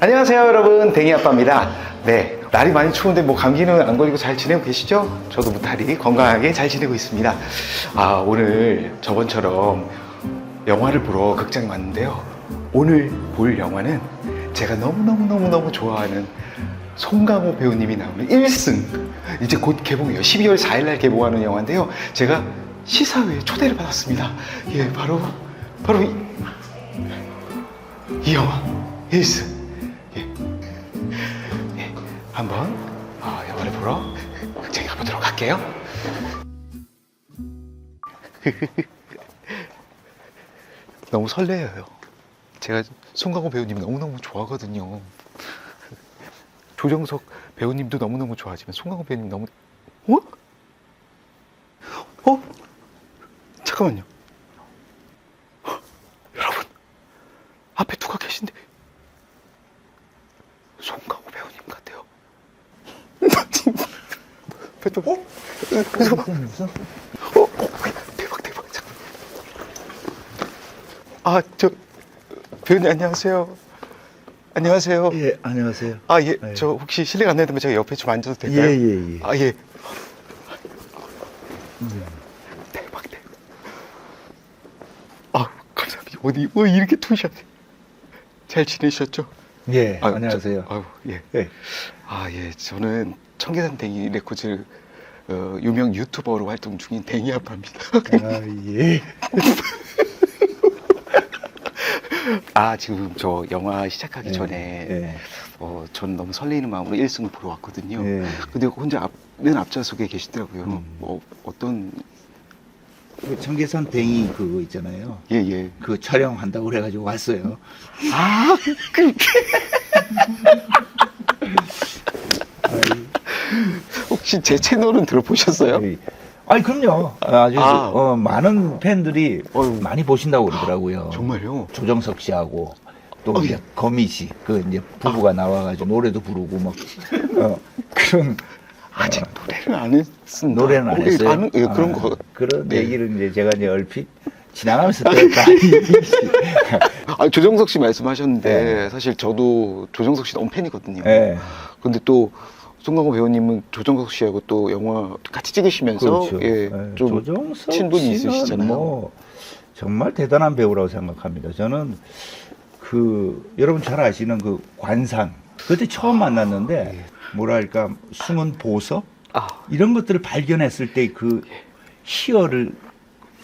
안녕하세요 여러분, 댕이 아빠입니다. 네, 날이 많이 추운데 뭐 감기는 안 걸리고 잘 지내고 계시죠? 저도 무탈이 건강하게 잘 지내고 있습니다. 오늘 저번처럼 영화를 보러 극장에 왔는데요. 오늘 볼 영화는 제가 너무 좋아하는 송강호 배우님이 나오는 1승, 이제 곧 개봉해요. 12월 4일날 개봉하는 영화인데요. 제가 시사회에 초대를 받았습니다. 예, 바로 이 영화 1승. 한번 영화를 보러 극장에 가보도록 할게요. 너무 설레어요. 제가 송강호 배우님 너무너무 좋아하거든요. 조정석 배우님도 너무너무 좋아하지만 송강호 배우님 너무... 잠깐만요. 여러분, 앞에 누가 계신데 송강호 배우님 같아요. 대박. 잠깐. 저 배우님 안녕하세요. 안녕하세요. 예, 안녕하세요. 예. 예. 저 혹시 실례가 안 되면 제가 옆에 좀 앉아도 될까요? 예. 예. 대박. 감사합니다. 어디 이렇게 투샷. 잘 지내셨죠? 예, 안녕하세요. 예. 예. 예. 저는 청계산 댕이 레코즈 유명 유튜버로 활동 중인 댕이 아빠입니다. 예. 지금 저 영화 시작하기 전에 저는 너무 설레이는 마음으로 1승을 보러 왔거든요. 예. 근데 혼자 맨 앞좌석에 계시더라고요. 어떤... 그 청계산 댕이 그거 있잖아요. 예. 그 촬영한다고 그래가지고 왔어요. 그렇게. 혹시 제 채널은 들어보셨어요? 예. 그럼요. 아주 많은 팬들이 많이 보신다고 그러더라고요. 정말요? 조정석 씨하고 또 이제 거미 씨, 그 이제 부부가 나와가지고 노래도 부르고 막 그런. 아직 노래를 안 했습니다. 노래는 안 했어요. 그런 거. 그런 네. 얘기를 이제 제가 이제 얼핏 지나가면서 들었다. 조정석 씨 말씀하셨는데 네. 사실 저도 조정석 씨 너무 팬이거든요. 네. 근데 또 송강호 배우님은 조정석 씨하고 또 영화 같이 찍으시면서 그렇죠. 좀 조정석 친분이 씨는 있으시잖아요. 뭐 정말 대단한 배우라고 생각합니다. 저는 여러분 잘 아시는 그 관상 그때 처음 만났는데 뭐랄까 숨은 보석 이런 것들을 발견했을 때 그 희열을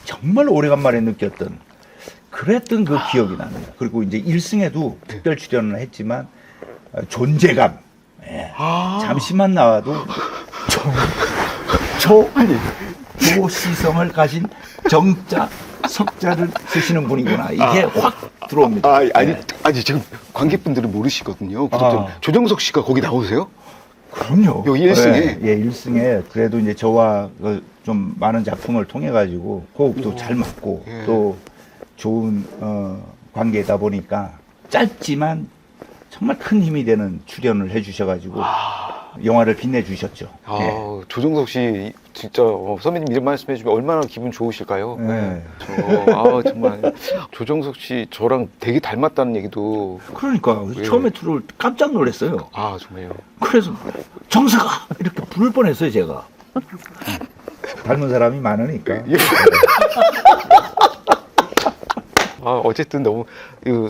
정말 오래간만에 느꼈던 그랬던 그 기억이 납니다. 그리고 이제 1승에도 특별 출연을 했지만 존재감 잠시만 나와도 조시성을 가진 정자 석자를 쓰시는 분이구나 이게 확 들어옵니다. 아니 지금 관객분들은 모르시거든요. 그래서 조정석 씨가 거기 나오세요? 그럼요. 요 1승에? 예, 1승에 그래도 이제 저와 좀 많은 작품을 통해 가지고 호흡도 잘 맞고 또 좋은 관계다 보니까 짧지만 정말 큰 힘이 되는 출연을 해주셔가지고 영화를 빛내주셨죠. 조정석 씨 진짜 선배님 이런 말씀해주면 얼마나 기분 좋으실까요? 네. 정말 조정석 씨 저랑 되게 닮았다는 얘기도. 그러니까 처음에 들어올 때 깜짝 놀랐어요. 정말요? 그래서 정석아 이렇게 부를 뻔했어요 제가. 닮은 사람이 많으니까. 어쨌든 너무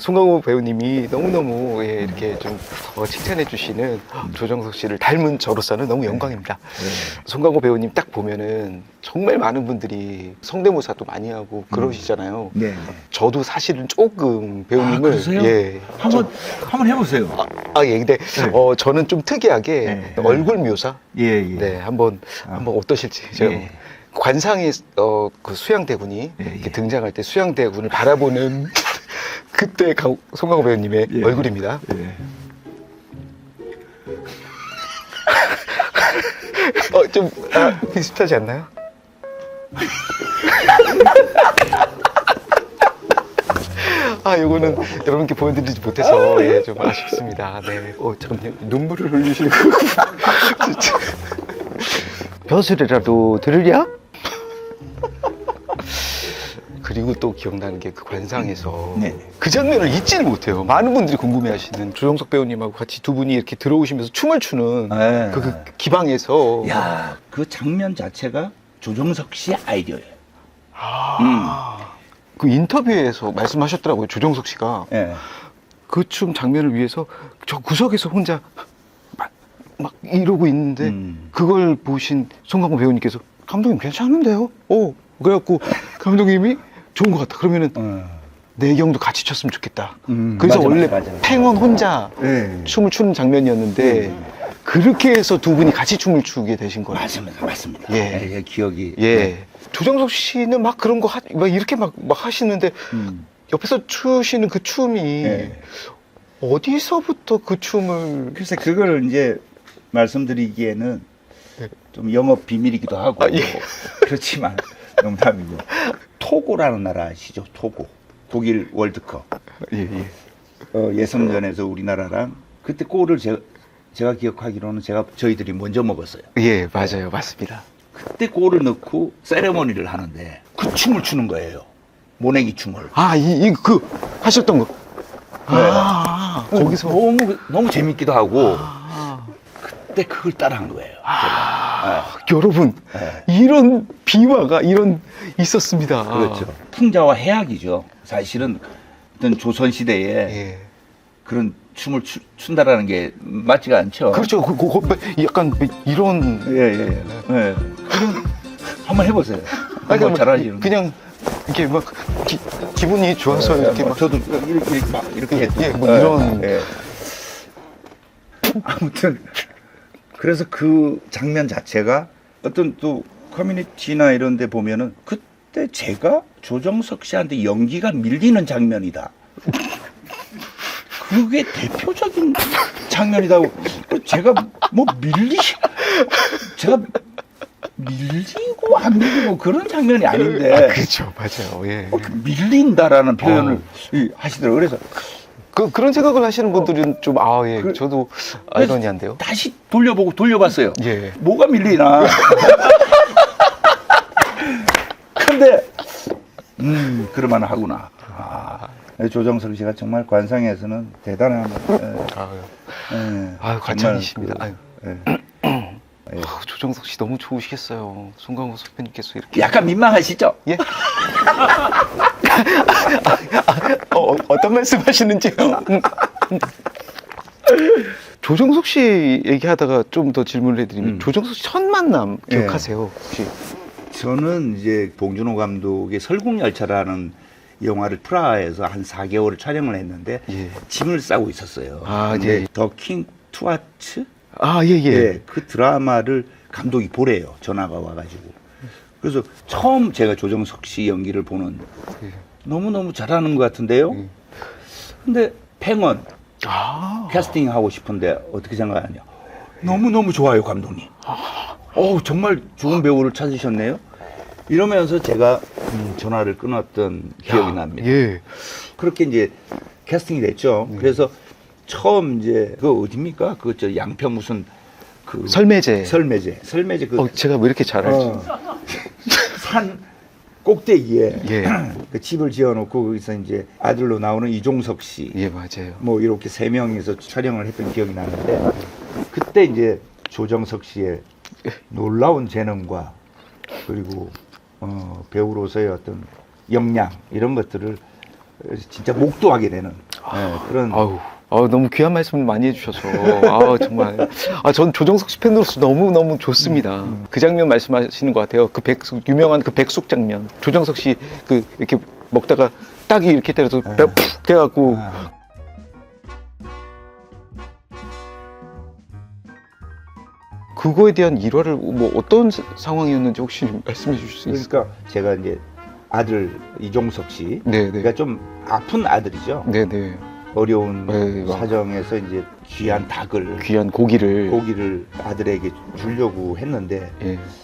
송강호 배우님이 너무너무 이렇게 좀 칭찬해 주시는 조정석 씨를 닮은 저로서는 너무 영광입니다. 송강호 배우님 딱 보면은 정말 많은 분들이 성대모사도 많이 하고 그러시잖아요. 네. 저도 사실은 조금 배우님을 그러세요? 한번 해보세요. 근데 저는 좀 특이하게 얼굴 묘사 한번 어떠실지 제가 관상의 그 수양대군이 이렇게 등장할 때 수양대군을 바라보는 그때 송강호 배우님의 얼굴입니다. 좀 비슷하지 않나요? 요거는 여러분께 보여드리지 못해서 좀 아쉽습니다. 네. 잠깐만요. 눈물을 흘리시고 진짜. 벼슬이라도 들으랴? 그리고 또 기억나는 게 그 관상에서 네. 그 장면을 잊지를 못해요. 많은 분들이 궁금해하시는 조정석 배우님하고 같이 두 분이 이렇게 들어오시면서 춤을 추는 네. 그 기방에서 야, 그 장면 자체가 조정석 씨의 아이디어예요. 그 인터뷰에서 말씀하셨더라고요. 조정석 씨가 예. 그 춤 장면을 위해서 저 구석에서 혼자 막 이러고 있는데 그걸 보신 송강호 배우님께서 감독님 괜찮은데요? 그래갖고 감독님이 좋은 것 같다. 그러면은 내경도 같이 췄으면 좋겠다. 그래서 맞아, 원래 맞아. 팽원 혼자 네. 춤을 추는 장면이었는데 그렇게 해서 두 분이 같이 춤을 추게 되신 거예요. 맞습니다. 예. 예, 기억이. 예. 조정석 씨는 막 그런 거 막 이렇게 막 하시는데 옆에서 추시는 그 춤이 예. 어디서부터 그 춤을 글쎄 그거를 이제 말씀드리기에는 좀 영업 비밀이기도 하고 아, 예. 그렇지만 농담이고 토고라는 나라 아시죠? 토고 독일 월드컵 예. 예선전에서 우리나라랑 그때 골을 제가 기억하기로는 저희들이 먼저 먹었어요. 예, 맞아요. 맞습니다. 그때 골을 넣고 세레머니를 하는데 그 춤을 추는 거예요. 모내기 춤을. 그 하셨던 거. 네. 거기서 너무 재밌기도 하고 그때 그걸 따라한 거예요. 여러분 네. 이런 비화가 있었습니다. 그렇죠. 풍자와 해악이죠. 사실은 어떤 조선 시대에 예. 그런 춤을 춘다라는 게 맞지가 않죠. 그렇죠. 약간 이런 예. 한번 해보세요. 한번 잘하시는. 그냥 이렇게 막 기분이 좋아서 이렇게 막 저도 이렇게 했죠. 예, 뭐 이런. 예. 아무튼 그래서 그 장면 자체가 어떤 또 커뮤니티나 이런 데 보면은 그때 제가 조정석 씨한테 연기가 밀리는 장면이다. 그게 대표적인 장면이다고. 제가 제가 밀리고 안 밀리고 그런 장면이 아닌데. 그렇죠, 맞아요. 예. 밀린다라는 표현을 하시더라고요. 그래서 그런 생각을 하시는 분들은 좀 저도 아이러니한데요. 다시 돌려봤어요. 예. 뭐가 밀리나. 근데 그럴만 하구나. 조정석 씨가 정말 관상에서는 대단한. 관장이십니다. 예. 조정석 씨 너무 좋으시겠어요. 송강호 선배님께서 이렇게. 약간 민망하시죠? 예? 어떤 말씀 하시는지요? 조정석 씨 얘기하다가 좀 더 질문을 해드리면 조정석 씨 첫 만남 기억하세요? 혹시? 저는 이제 봉준호 감독의 설국열차라는 영화를 프라하에서 한 4개월을 촬영을 했는데 짐을 싸고 있었어요. 더 킹 투아츠? 예. 그 드라마를 감독이 보래요. 전화가 와가지고. 그래서 처음 제가 조정석 씨 연기를 보는 너무너무 잘하는 것 같은데요. 근데 팽원 캐스팅 하고 싶은데 어떻게 생각하냐. 너무너무 좋아요, 감독님. 정말 좋은 배우를 찾으셨네요. 이러면서 제가 전화를 끊었던 기억이 납니다. 예. 그렇게 이제 캐스팅이 됐죠. 그래서 처음 이제 그 어디입니까? 저 양평 무슨 그 설매제. 그 제가 왜 이렇게 잘 알지? 산 꼭대기에 예. 그 집을 지어놓고 거기서 이제 아들로 나오는 이종석 씨. 예, 맞아요. 뭐 이렇게 3명이서 촬영을 했던 기억이 나는데 그때 이제 조정석 씨의 놀라운 재능과 그리고 배우로서의 어떤 역량 이런 것들을 진짜 목도하게 되는 그런. 너무 귀한 말씀 많이 해주셔서 정말 전 조정석 씨 팬으로서 너무 좋습니다. 그 장면 말씀하시는 것 같아요. 그 유명한 그 백숙 장면. 조정석 씨 이렇게 먹다가 딱이 이렇게 때려서 푹 돼갖고. 그거에 대한 일화를 뭐 어떤 상황이었는지 혹시 말씀해 주실 수 있을까요? 그러니까 제가 이제 아들 이종석 씨, 네네. 그러니까 좀 아픈 아들이죠. 네네. 어려운 사정에서 이제 귀한 귀한 고기를 아들에게 주려고 했는데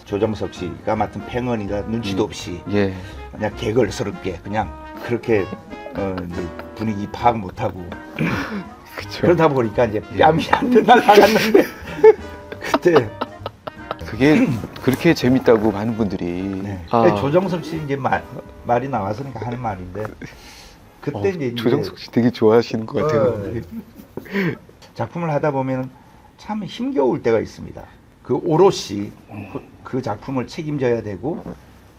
조정석 씨가 맡은 팽언이가 눈치도 없이 그냥 개걸스럽게 그냥 그렇게 분위기 파악 못하고 그러다 보니까 이제 뺨이 한 대 날아갔는데 그때 그게 그렇게 재밌다고 많은 분들이. 네. 아, 조정석 씨 이제 말이 나왔으니까 하는 말인데 그때 이제 조정석 씨 되게 좋아하시는 것 같아요. 작품을 하다 보면 참 힘겨울 때가 있습니다. 그 오롯이 그 작품을 책임져야 되고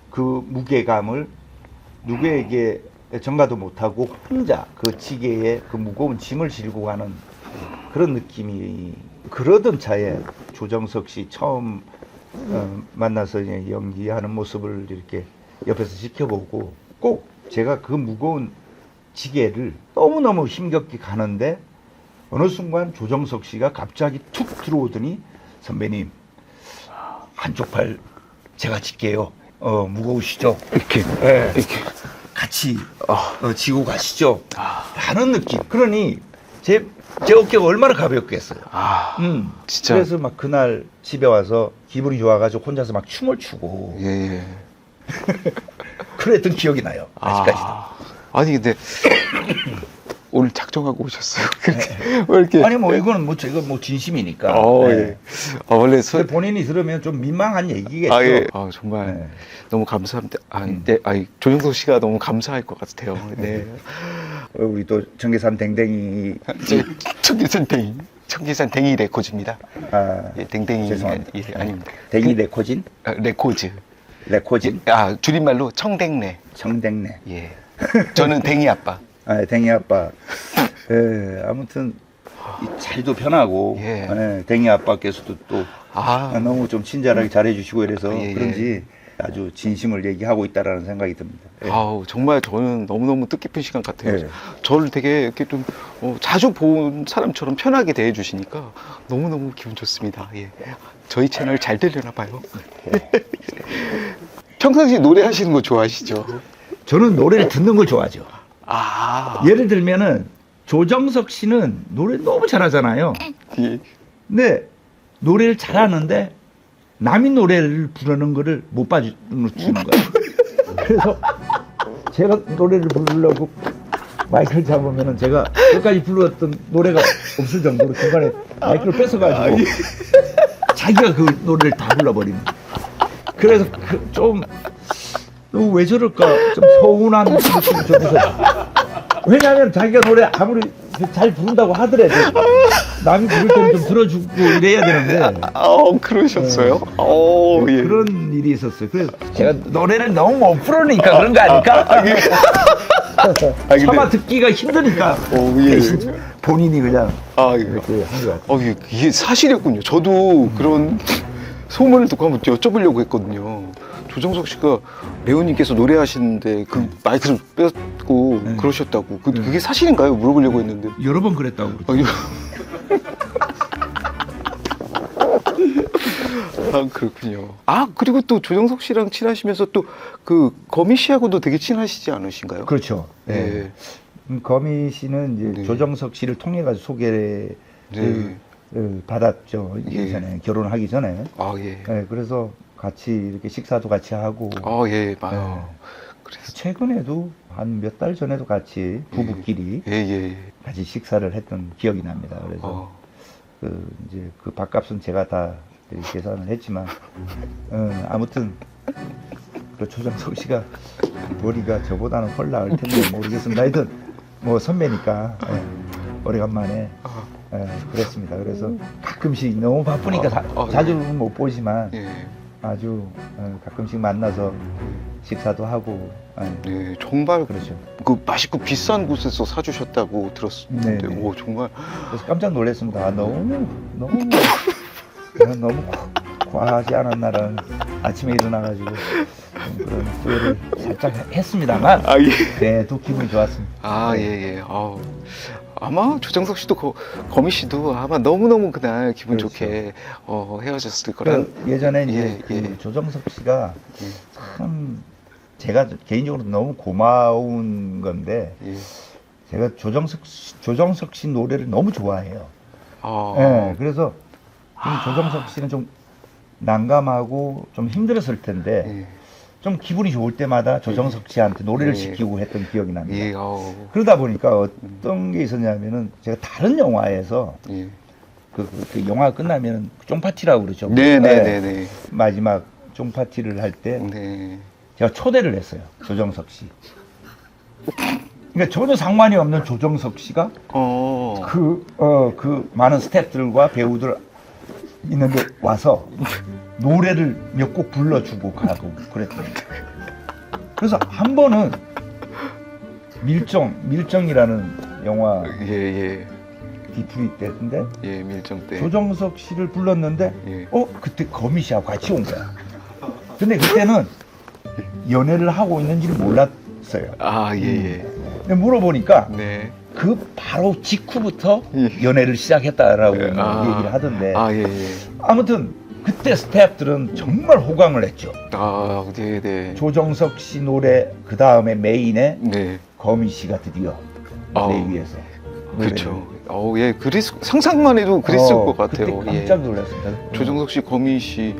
그 무게감을 누구에게 전가도 못하고 혼자 그 지게에 그 무거운 짐을 지고 가는 그런 느낌이. 그러던 차에 조정석 씨 처음 만나서 이제 연기하는 모습을 이렇게 옆에서 지켜보고 꼭 제가 그 무거운 지게를 너무너무 힘겹게 가는데 어느 순간 조정석 씨가 갑자기 툭 들어오더니 선배님 한쪽 팔 제가 질게요. 무거우시죠? 이렇게, 네. 이렇게 같이 지고 가시죠. 라는 느낌. 그러니 제 어깨가 얼마나 가볍겠어요. 진짜. 그래서 막 그날 집에 와서 기분이 좋아가지고 혼자서 막 춤을 추고 예. 그랬던 기억이 나요. 아직까지도. 아니 근데 오늘 작정하고 오셨어요. 그렇게 왜 이렇게? 아니 뭐 이건 뭐 이건 뭐 진심이니까. 예. 원래 근데 본인이 들으면 좀 민망한 얘기겠죠. 예. 정말 너무 감사합니다. 네. 조정석 씨가 너무 감사할 것 같아요. 네. 우리 또 청계산 댕댕이. 청계산 댕이 레코즈입니다. 예, 댕댕이 죄송합니다. 예, 아닙니다. 댕이 레코진? 레코즈. 레코진? 줄임말로 청댕네. 청댕네. 예. 저는 댕이 아빠. 댕이 아빠. 아무튼 잘도 편하고 댕이 아빠께서도 또 너무 좀 친절하게 잘해주시고 이래서 그런지 아주 진심을 얘기하고 있다라는 생각이 듭니다. 정말 저는 너무너무 뜻깊은 시간 같아요. 저를 되게 이렇게 좀 자주 본 사람처럼 편하게 대해주시니까 너무너무 기분 좋습니다. 예. 저희 채널 잘 되려나 봐요. 평상시에 노래하시는 거 좋아하시죠? 저는 노래를 듣는 걸 좋아하죠. 예를 들면은 조정석 씨는 노래 너무 잘하잖아요. 예. 근데 노래를 잘하는데 남이 노래를 부르는 거를 못 봐주는 거예요. 그래서 제가 노래를 부르려고 마이크를 잡으면은 제가 끝까지 불렀던 노래가 없을 정도로 중간에 마이크를 뺏어가지고 자기가 그 노래를 다 불러버립니다. 그래서 좀 왜 저럴까 좀 서운한 느낌이 좀 있어요. 왜냐하면 자기가 노래 아무리 잘 부른다고 하더라도 남이 부를 때는 좀 들어주고 이래야 되는데. 그러셨어요? 예. 그런 일이 있었어요. 그래서 제가 노래를 너무 못 부르니까 그런 거 아닐까? 차마 듣기가 힘드니까 대신 본인이 그냥 이렇게 한 것 같아요. 이게 사실이었군요. 저도 그런 소문을 듣고 한번 여쭤보려고 했거든요. 조정석 씨가 배우님께서 노래하시는데 그 마이크를 뺏고 그러셨다고. 그게 사실인가요? 물어보려고 했는데. 여러 번 그랬다고 그러죠. 그렇군요. 그리고 또 조정석 씨랑 친하시면서 또 그 거미 씨하고도 되게 친하시지 않으신가요? 그렇죠. 네. 거미 씨는 이제 조정석 씨를 통해 가지고 소개를 받았죠. 예전에 결혼하기 전에. 그래서 같이 이렇게 식사도 같이 하고. 맞아요. 그래서 최근에도 한 몇 달 전에도 같이 부부끼리 같이 식사를 했던 기억이 납니다. 그래서 이제 그 밥값은 제가 다 계산을 했지만 아무튼 그 조정석 씨가 머리가 저보다는 훨 나을 텐데 모르겠습니다. 하여튼 뭐 선배니까 오래간만에 그랬습니다. 그래서 가끔씩 너무 바쁘니까 자주는 못 보지만 아주 가끔씩 만나서 식사도 하고. 정말 그렇죠. 그 맛있고 비싼 곳에서 사주셨다고 들었는데, 정말. 그래서 깜짝 놀랐습니다. 너무 과하지 않았나라는. 아침에 일어나가지고 그런 후회를 살짝 했습니다만 그래도 기분이 좋았습니다. 아마 조정석 씨도 거미 씨도 아마 너무너무 그날 기분 좋게 헤어졌을 거란. 예전에 이제 그 조정석 씨가 참 제가 개인적으로 너무 고마운 건데 제가 조정석 씨 노래를 너무 좋아해요. 그래서 조정석 씨는 좀 난감하고 좀 힘들었을 텐데 좀 기분이 좋을 때마다 조정석 씨한테 노래를 시키고 했던 기억이 납니다. 그러다 보니까 어떤 게 있었냐면은 제가 다른 영화에서 그 영화 끝나면 쫑파티라고 그러죠. 네네네네. 마지막 쫑파티를 할 때 네. 제가 초대를 했어요. 조정석 씨. 그러니까 전혀 상관이 없는 조정석 씨가 그 많은 스태프들과 배우들 있는데 와서 노래를 몇 곡 불러주고 가고 그랬더니 그래서 한 번은 밀정이라는 영화 예. 디프리 때인데 예, 밀정 때. 조정석 씨를 불렀는데 예. 그때 거미 씨하고 같이 온 거야. 근데 그때는 연애를 하고 있는지를 몰랐어요. 아, 예. 근데 물어보니까 네. 그 바로 직후부터 예. 연애를 시작했다라고 아. 얘기를 하던데 아, 예. 아무튼 그때 스태프들은 정말 호강을 했죠. 아, 네네. 조정석 씨 노래 그 다음에 메인에 네. 거미 씨가 드디어 아우. 무대 위에서 그렇죠. 예, 상상만 해도 그랬을 것 같아요. 그때 깜짝 놀랐습니다. 조정석 씨, 거미 씨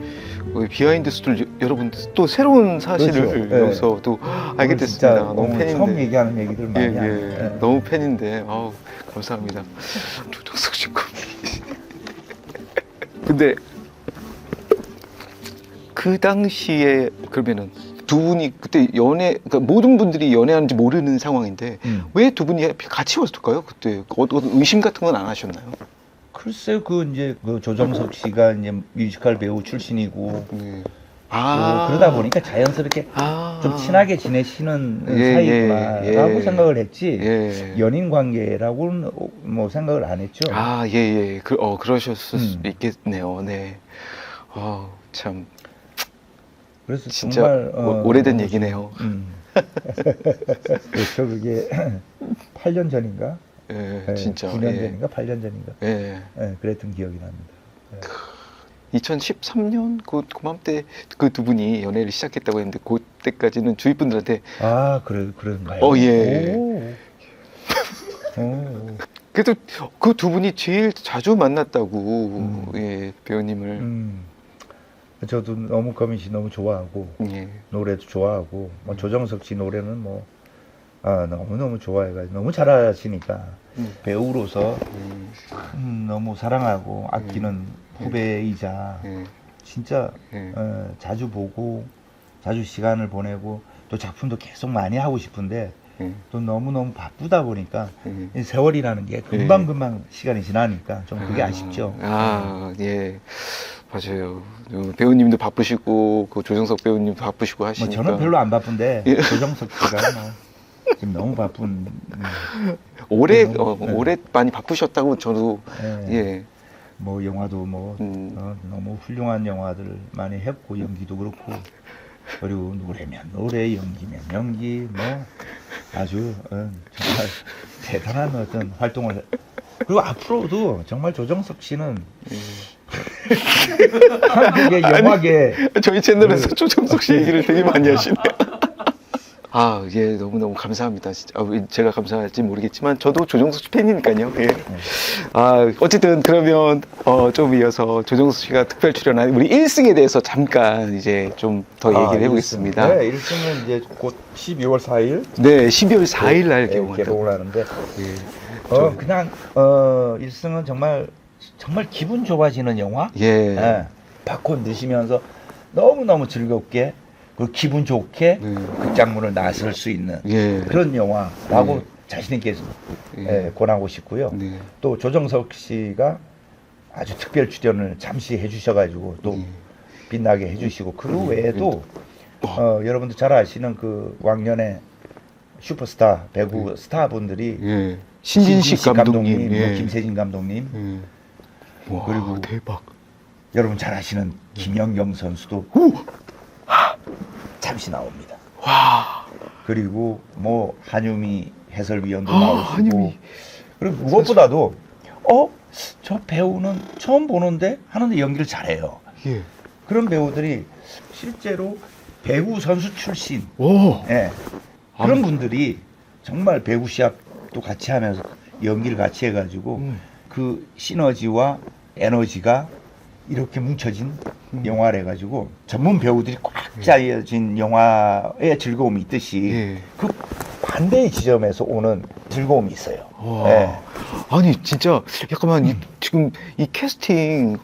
비하인드 스토리 여러분 또 새로운 사실을 그렇죠. 여기서 또 알게 진짜 됐습니다. 너무 팬인데. 처음 얘기하는 얘기들 많이 예. 하는데 너무 팬인데. 아우, 감사합니다. 조정석 씨, 거미 씨. 근데 그 당시에 그러면은 두 분이 그때 그러니까 모든 분들이 연애하는지 모르는 상황인데 왜 두 분이 같이 왔을까요? 그때 어떤 의심 같은 건 안 하셨나요? 글쎄요, 이제 그 조정석 씨가 이제 뮤지컬 배우 출신이고 네. 그러다 보니까 자연스럽게 좀 친하게 지내시는 사이구나라고 생각을 했지 연인 관계라고는 뭐 생각을 안 했죠. 예. 그러셨을 수 있겠네요. 네. 참. 그래서 진짜 정말 오래된 얘기네요. 그렇죠. 그게 8년 전인가? 예, 진짜. 9년 전인가? 8년 전인가? 예. 그랬던 기억이 납니다. 2013년 그맘때 그 두 분이 연애를 시작했다고 했는데 그때까지는 주위 분들한테 그런가요? 예. 그래도 그 두 분이 제일 자주 만났다고 배우님을. 저도 너무 거민 씨 너무 좋아하고 노래도 좋아하고 조정석 씨 노래는 너무 좋아해가지고 너무 잘하시니까 배우로서 너무 사랑하고 아끼는 후배이자 진짜 자주 보고 자주 시간을 보내고 또 작품도 계속 많이 하고 싶은데 또 너무너무 바쁘다 보니까 세월이라는 게 금방 시간이 지나니까 좀 그게 아쉽죠. 예. 맞아요. 배우님도 바쁘시고 그 조정석 배우님도 바쁘시고 하시니까. 저는 별로 안 바쁜데 조정석 씨가 지금 너무 바쁜. 올해 많이 바쁘셨다고 저도 뭐 영화도 너무 훌륭한 영화들 많이 했고 연기도 그렇고 그리고 노래면 노래, 연기면 연기 아주 정말 대단한 어떤 활동을 그리고 앞으로도 정말 조정석 씨는 한국의 영화계 저희 채널에서 조정석 씨 얘기를 되게 많이 하시네요. 너무너무 감사합니다. 진짜. 제가 감사할지 모르겠지만 저도 조정석 씨 팬이니까요. 예. 어쨌든 그러면 좀 이어서 조정석 씨가 특별 출연한 우리 1승에 대해서 잠깐 이제 좀 더 얘기를 해보겠습니다. 1승. 네, 1승은 이제 곧 12월 4일. 네, 12월 4일 날 개봉을 하는데. 그냥 1승은 정말 기분 좋아지는 영화. 팝콘 드시면서 너무너무 즐겁게 그 기분 좋게 극장문을 나설 수 있는 그런 영화라고 자신 있게 권하고 싶고요. 또 조정석 씨가 아주 특별 출연을 잠시 해주셔가지고 또 빛나게 해주시고 그 외에도 여러분들 잘 아시는 그 왕년의 슈퍼스타 배구 스타분들이 신진식 감독님, 김세진 감독님 그리고 대박. 여러분 잘 아시는 김연경 선수도 잠시 나옵니다. 그리고 한유미 해설위원도 나오시고 그리고 무엇보다도 저 배우는 처음 보는데 하는데 연기를 잘해요. 그런 배우들이 실제로 배구 선수 출신 그런 분들이 정말 배구 시합도 같이 하면서 연기를 같이 해가지고 그 시너지와 에너지가 이렇게 뭉쳐진 영화를 해가지고 전문 배우들이 꽉 짜여진 영화의 즐거움이 있듯이 그 반대의 지점에서 오는 즐거움이 있어요. 아니 진짜 잠깐만 지금 이 캐스팅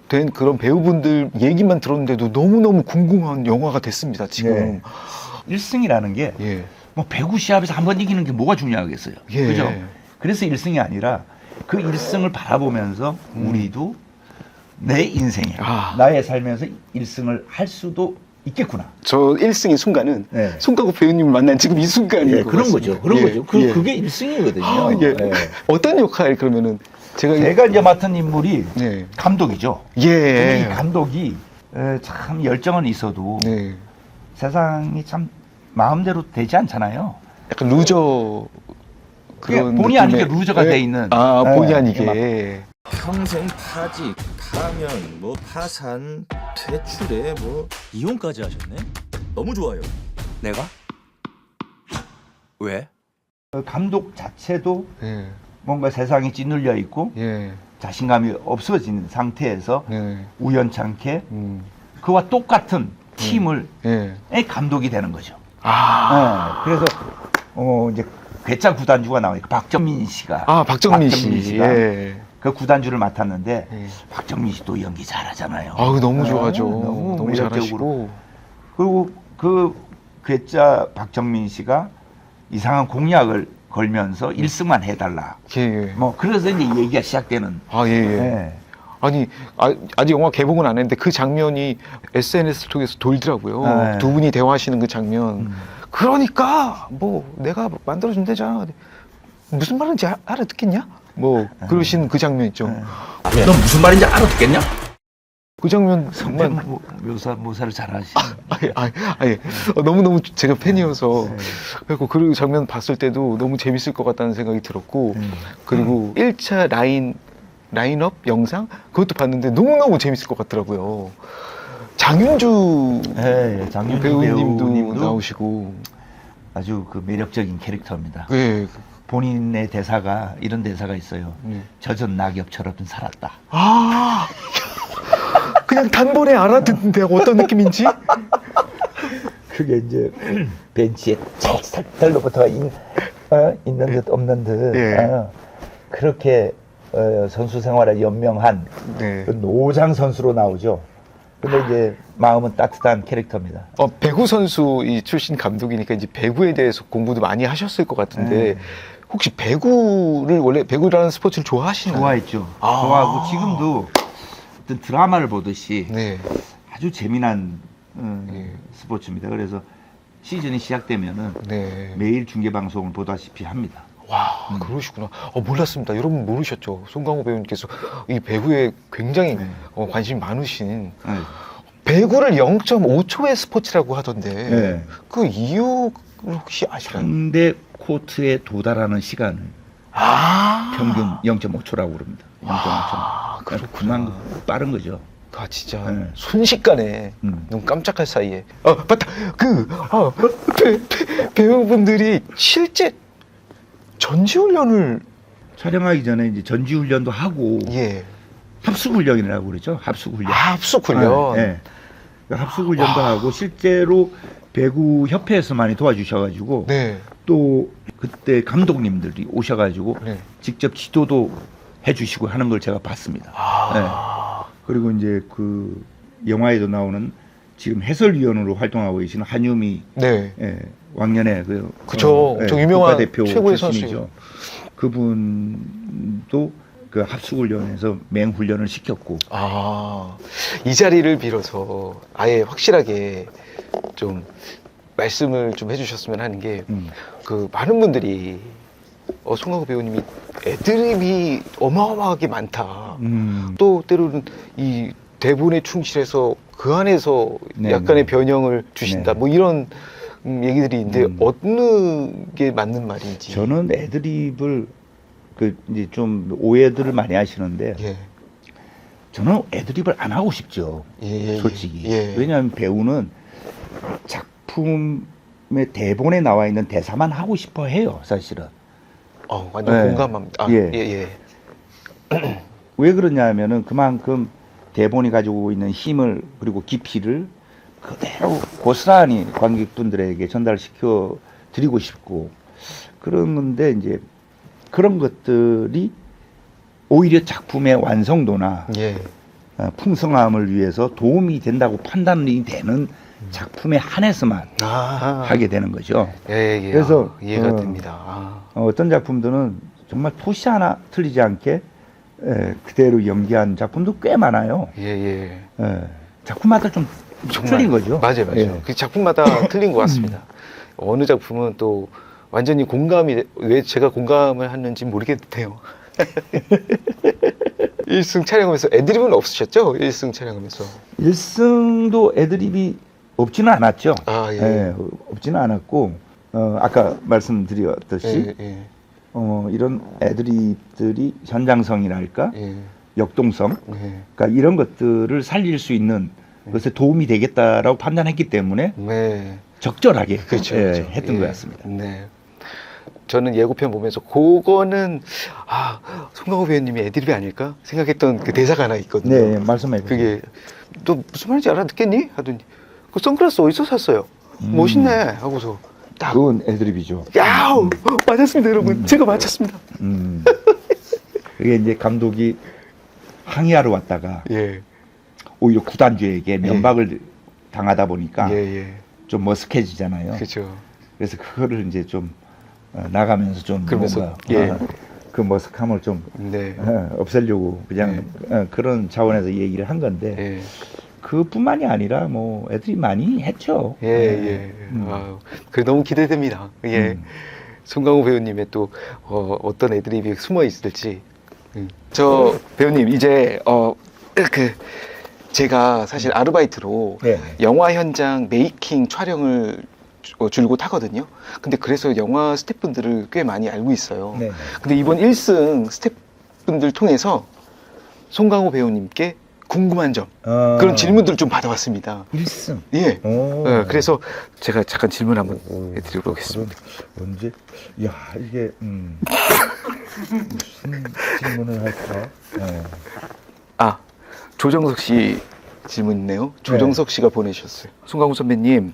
된 그런 배우분들 얘기만 들었는데도 너무너무 궁금한 영화가 됐습니다 지금. 1승이라는 게 예. 뭐 배구 시합에서 한 번 이기는 게 뭐가 중요하겠어요. 예. 그죠? 그래서 1승이 아니라 그 1승을 바라보면서 우리도 내 인생에 나의 삶에서 1승을 할 수도 있겠구나. 저 1승의 순간은 네. 송강호 배우님을 만난 지금 이 순간인 것 그런 같습니다. 거죠. 그런 예. 거죠. 예. 그게 1승이거든요. 아, 예. 어떤 역할 그러면은 제가 이제 맡은 인물이 네. 감독이죠. 근데 예. 이 감독이 참 열정은 있어도 네. 세상이 참 마음대로 되지 않잖아요. 약간 루저 그런 본의 느낌의- 아니게 루저가 예. 돼 있는. 본의 예, 아니게. 평생 파직, 파면, 뭐 파산, 퇴출에 뭐 이혼까지 하셨네? 너무 좋아요. 내가? 왜? 감독 자체도 예. 뭔가 세상이 찌눌려 있고 예. 자신감이 없어진 상태에서 네. 우연찮게 그와 똑같은 팀을 예. 감독이 되는 거죠. 그래서 이제 괴짜 구단주가 나오니까 박정민 씨가 박정민 씨. 씨가 예. 그 구단주를 맡았는데 예. 박정민 씨도 연기 잘하잖아요. 너무 좋아하죠. 너무 너무 매력적으로. 잘하시고. 그리고 그 괴짜 박정민 씨가 이상한 공약을 걸면서 1승만 해달라. 예. 예. 뭐 그래서 이제 얘기가 시작되는. 예. 예. 예. 아니 아직 영화 개봉은 안 했는데 그 장면이 SNS 통해서 돌더라고요. 네. 두 분이 대화하시는 그 장면. 그러니까 뭐 내가 만들어준 데잖아. 무슨 말인지 알아듣겠냐? 뭐 그러신 그 장면 있죠. 너 무슨 말인지 알아듣겠냐? 그 장면 정말 정말 묘사를 잘하시네. 너무너무 제가 팬이어서 그리고 그 장면 봤을 때도 너무 재밌을 것 같다는 생각이 들었고 그리고 1차 라인업 영상 그것도 봤는데 너무너무 재밌을 것 같더라고요. 장윤주 장윤주 배우님도 나오시고 아주 그 매력적인 캐릭터입니다. 예. 본인의 대사가 이런 대사가 있어요. 젖은 낙엽처럼 살았다. 그냥 단번에 알아듣는데 어떤 느낌인지? 그게 이제 벤치에 살살로부터 있는 듯 없는 듯 예. 그렇게 선수 생활에 연명한 네. 그 노장 선수로 나오죠. 근데 이제 마음은 따뜻한 캐릭터입니다. 배구 선수 이 출신 감독이니까 이제 배구에 대해서 공부도 많이 하셨을 것 같은데 혹시 배구를 원래 배구라는 스포츠를 좋아하시나요? 좋아했죠. 좋아하고 지금도 어떤 드라마를 보듯이 네. 아주 재미난 스포츠입니다. 그래서 시즌이 시작되면은 네. 매일 중계 방송을 보다시피 합니다. 와, 그러시구나. 몰랐습니다. 여러분 모르셨죠? 송강호 배우님께서 이 배구에 굉장히 관심이 많으신 배구를 0.5초의 스포츠라고 하던데 그 이유 혹시 아시나요? 상대 코트에 도달하는 시간을 평균 0.5초라고 그럽니다. 0.5초. 그렇구나. 그만큼 빠른 거죠. 진짜 네. 순식간에 눈 깜짝할 사이에 맞다. 배우분들이 실제 전지훈련을 촬영하기 전에 이제 전지훈련도 하고 합숙훈련이라고 그러죠. 합숙훈련. 합숙훈련. 네. 합숙훈련도 하고 실제로 배구 협회에서 많이 도와주셔가지고 네. 또 그때 감독님들이 오셔가지고 네. 직접 지도도 해주시고 하는 걸 제가 봤습니다. 그리고 이제 그 영화에도 나오는 지금 해설위원으로 활동하고 계시는 한유미 네. 왕년에 그쵸. 엄청 유명한 국가대표 최고의 출신이죠. 그분도 그 합숙훈련에서 맹훈련을 시켰고. 이 자리를 빌어서 아예 확실하게 좀 말씀을 좀 해주셨으면 하는 게 그 많은 분들이 송강호 배우님이 애드립이 어마어마하게 많다. 또 때로는 이 대본에 충실해서 그 안에서 약간의 변형을 주신다. 뭐 이런 얘기들이 있는데 어느 게 맞는 말인지. 저는 애드립을 이제 좀 오해들을 많이 하시는데 저는 애드립을 안 하고 싶죠. 솔직히. 왜냐하면 배우는 작품의 대본에 나와 있는 대사만 하고 싶어 해요, 사실은. 완전 공감합니다. 왜 그러냐 하면은 그만큼 대본이 가지고 있는 힘을 그리고 깊이를 그대로 고스란히 관객분들에게 전달시켜 드리고 싶고 그런 건데 이제 그런 것들이 오히려 작품의 완성도나 예. 풍성함을 위해서 도움이 된다고 판단이 되는 작품에 한해서만 아. 하게 되는 거죠. 예, 예. 그래서, 이해가 됩니다. 아. 어떤 작품들은 정말 토시 하나 틀리지 않게 그대로 연기한 작품도 꽤 많아요. 예, 예. 작품마다 좀 틀린 거죠. 맞아요, 맞아요. 예. 그 작품마다 틀린 것 같습니다. 어느 작품은 또 완전히 공감이, 왜 제가 공감을 하는지 모르겠대요. 1승 촬영하면서 애드립은 없으셨죠? 1승 촬영하면서. 1승도 애드립이 없지는 않았죠. 아, 예. 없지는 않았고, 아까 말씀드렸듯이, 예, 예. 이런 애드립들이 현장성이랄까, 예. 역동성, 예. 그러니까 이런 것들을 살릴 수 있는 것에 도움이 되겠다라고 판단했기 때문에 네. 적절하게 그렇죠, 예, 그렇죠. 했던 예. 것 같습니다. 네. 저는 예고편 보면서 그거는 송강호 배우님이 애드립이 아닐까 생각했던 그 대사가 하나 있거든요. 네, 말씀해 보세요. 그게 너 무슨 말인지 알아듣겠니? 하더니 그 선글라스 어디서 샀어요? 멋있네 하고서 딱 그건 애드립이죠. 야우 맞았습니다 여러분. 제가 맞췄습니다. 그게 이제 감독이 항의하러 왔다가 예. 오히려 구단주에게 면박을 당하다 보니까 예. 좀 머쓱해지잖아요. 그렇죠. 그래서 그거를 이제 좀 나가면서 좀 그러면서, 뭔가 예. 그 머쓱함을 좀 네. 없애려고 그냥 그런 차원에서 얘기를 한 건데 예. 그뿐만이 아니라 뭐 애들이 많이 했죠. 예. 아유, 그래 너무 기대됩니다. 예. 송강호 배우님의 또 어떤 애드립이 숨어 있을지. 저 배우님 이제 그 제가 사실 아르바이트로 네. 영화 현장 메이킹 촬영을 줄곧 하거든요. 근데 그래서 영화 스태프분들을 꽤 많이 알고 있어요. 네. 근데 이번 1승 스태프분들 통해서 송강호 배우님께 궁금한 점 그런 질문들을 좀 받아왔습니다. 1승. 예. 오. 그래서 제가 잠깐 질문 한번 해드리도록 하겠습니다. 언제? 야 이게 무슨 질문을 할까? 네. 조정석 씨 질문 있네요. 조정석 씨가 보내주셨어요. 송강호 선배님,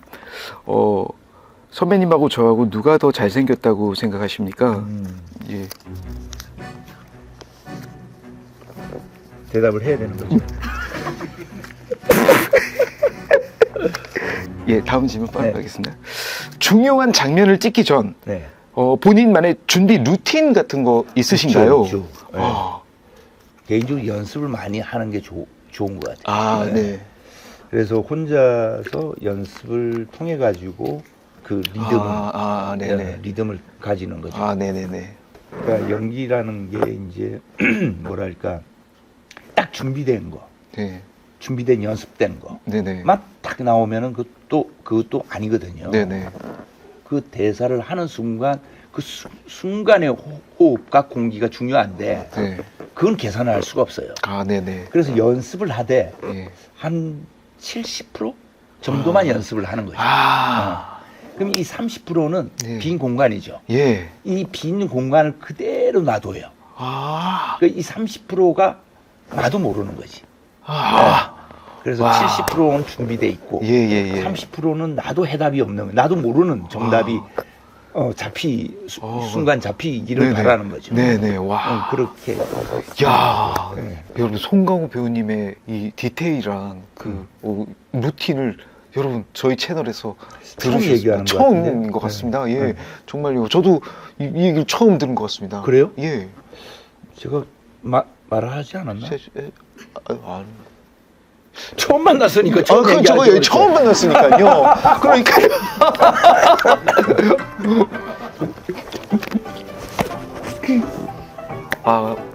선배님하고 저하고 누가 더 잘생겼다고 생각하십니까? 예. 대답을 해야 되는 거죠. 예, 다음 질문 바로 네. 가겠습니다. 중요한 장면을 찍기 전 네. 본인만의 준비 루틴 같은 거 있으신가요? 있죠. 네. 개인적으로 연습을 많이 하는 게 좋은 것 같아요. 네. 그래서 혼자서 연습을 통해 가지고 그 리듬, 네네. 리듬을 가지는 거죠. 네네네. 그러니까 연기라는 게 이제 뭐랄까 딱 준비된 거, 네. 준비된 연습된 거만 네네. 딱 나오면은 그것도 아니거든요. 네네. 그 대사를 하는 순간 그 순간의 호흡과 공기가 중요한데 네. 그건 계산을 할 수가 없어요. 네네. 그래서 연습을 하되 예. 한 70% 정도만 연습을 하는 거죠. 그럼 이 30%는 네. 빈 공간이죠. 예. 이 빈 공간을 그대로 놔둬요. 이 30%가 나도 모르는 거지. 그래서 와. 70%는 준비돼 있고 예. 30%는 나도 해답이 없는 거예요. 나도 모르는 정답이 순간 잡히기를 네네. 바라는 거죠. 네네. 와. 그렇게. 야, 네. 여러분 송강호 배우님의 이 디테일한 그 루틴을 여러분 저희 채널에서 처음 들으셨- 얘기하는 것 처음인 같은데? 것 같습니다. 예, 네. 정말요. 저도 이 얘기를 처음 들은 것 같습니다. 그래요? 예. 제가 말을 하지 않았나? 안. 처음 만났으니까 처음 그건 얘기하죠. 저거 처음 만났으니까요. 그러니까.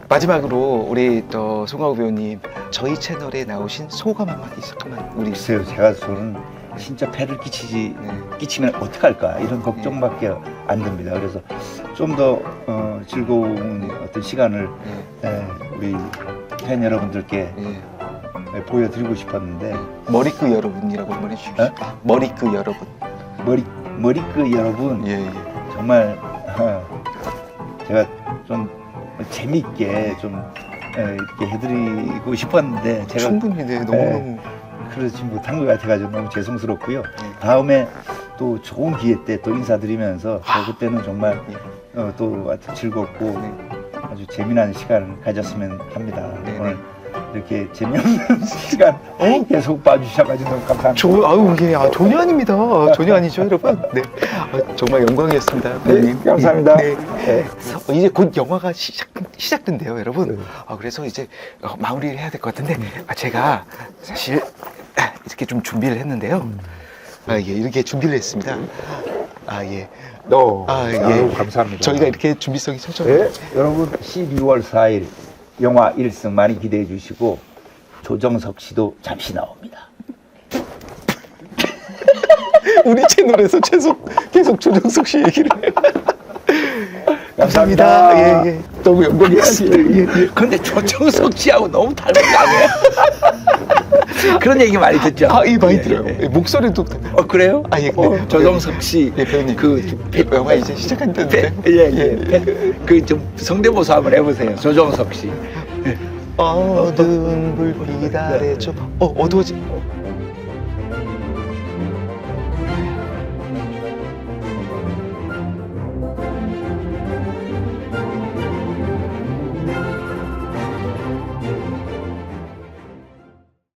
마지막으로 우리 또 송강호 배우님 저희 채널에 나오신 소감 한마디 잠깐만 우리 글쎄요, 저는 진짜 패를 끼치면 어떡할까 이런 걱정밖에 안 듭니다. 그래서 좀 더 즐거운 어떤 시간을 우리 팬 여러분들께 보여드리고 싶었는데 머리끄 여러분이라고 한번 해주십시오. 머리끄 여러분. 머리끄 여러분 정말 제가 좀 재미있게 좀 이렇게 해드리고 싶었는데 제가 충분히 너무너무 그러지 못한 것 같아가지고 너무 죄송스럽고요. 다음에 또 좋은 기회 때 또 인사드리면서 저 그때는 정말 또 아주 즐겁고 아주 재미난 시간을 가졌으면 합니다. 네네. 오늘 이렇게 재미없는 시간 계속 봐주셔가지고 너무 감사합니다. 아유, 이게 전혀 아닙니다. 전혀 아니죠, 여러분. 네. 정말 영광이었습니다. 배우님. 감사합니다. 네. 네. 이제 곧 영화가 시작된대요, 여러분. 그래서 이제 마무리를 해야 될 것 같은데, 제가 사실 이렇게 좀 준비를 했는데요. 예, 이렇게 준비를 했습니다. 예. 아유, 감사합니다. 저희가 이렇게 준비성이 척척. 네, 여러분 12월 4일 영화 1승 많이 기대해 주시고 조정석 씨도 잠시 나옵니다. 우리 채널에서 계속 조정석 씨 얘기를 해요. 감사합니다. 감사합니다. 예. 너무 영광이었습니다. 근데 조정석 씨하고 너무 다른 거 아니에요? 그런 얘기 많이 듣죠? 예, 많이 들어요. 목소리도. 그래요? 예. 조정석 씨, 배우님. 영화 이제 시작한다는데. 그 좀 성대모사 한번 해보세요. 조정석 씨. 어두운 불빛 아래 어두워지.